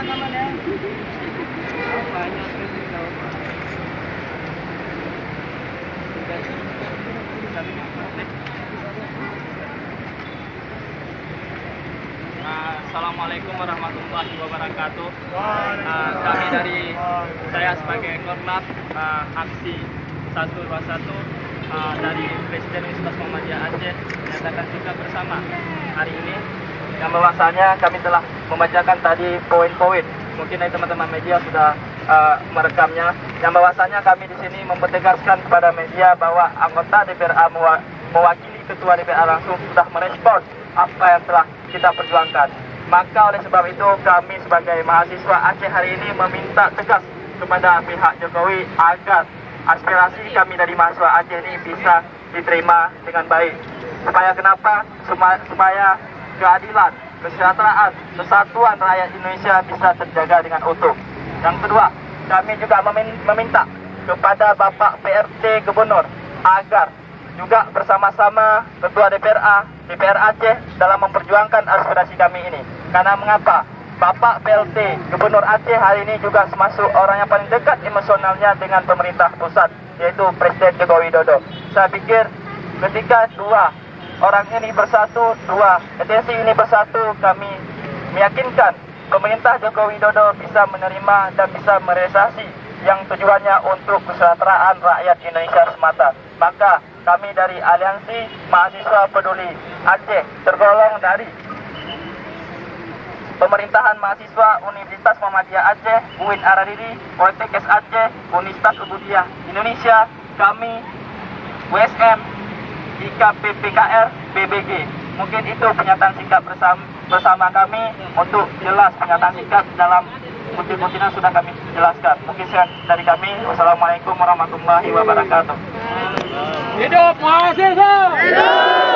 aman-aman ya. Assalamualaikum warahmatullahi wabarakatuh. Kami dari saya sebagai Korlap aksi 121 dari Presiden Universitas Muhammadiyah Aceh menyatakan sikap bersama hari ini, yang bahwasanya kami telah membacakan tadi poin-poin. Mungkin dari teman-teman media sudah merekamnya, yang bahwasanya kami di sini mempertegaskan kepada media bahwa anggota DPRA mewakili ketua DPRA langsung sudah merespons apa yang telah kita perjuangkan. Maka oleh sebab itu kami sebagai mahasiswa Aceh hari ini meminta tegas kepada pihak Jokowi agar aspirasi kami dari mahasiswa Aceh ini bisa diterima dengan baik. Supaya kenapa? Supaya keadilan, kesejahteraan, kesatuan rakyat Indonesia bisa terjaga dengan utuh. Yang kedua, kami juga meminta kepada Bapak PRT Gubernur agar juga bersama-sama Ketua DPR Aceh dalam memperjuangkan aspirasi kami ini. Karena mengapa? Bapak PLT Gubernur Aceh hari ini juga termasuk orang yang paling dekat emosionalnya dengan pemerintah pusat, yaitu Presiden Joko Widodo. Saya pikir ketika dua orang ini bersatu, dua esensi ini bersatu, kami meyakinkan pemerintah Joko Widodo bisa menerima dan bisa merealisasi yang tujuannya untuk kesejahteraan rakyat Indonesia semata. Maka kami dari Aliansi Mahasiswa Peduli Aceh, tergolong dari Pemerintahan Mahasiswa Universitas Muhammadiyah Aceh, UIN Aradiri, Politekes Aceh, Universitas Ubudiyah Indonesia, kami WSM, IKPPKR, BBG. Mungkin itu pernyataan sikap bersama kami untuk jelas pernyataan sikap dalam putih-putihnya sudah kami jelaskan. Mungkin sekian dari kami. Wassalamualaikum warahmatullahi wabarakatuh. Hidup mahasiswa! Hidup!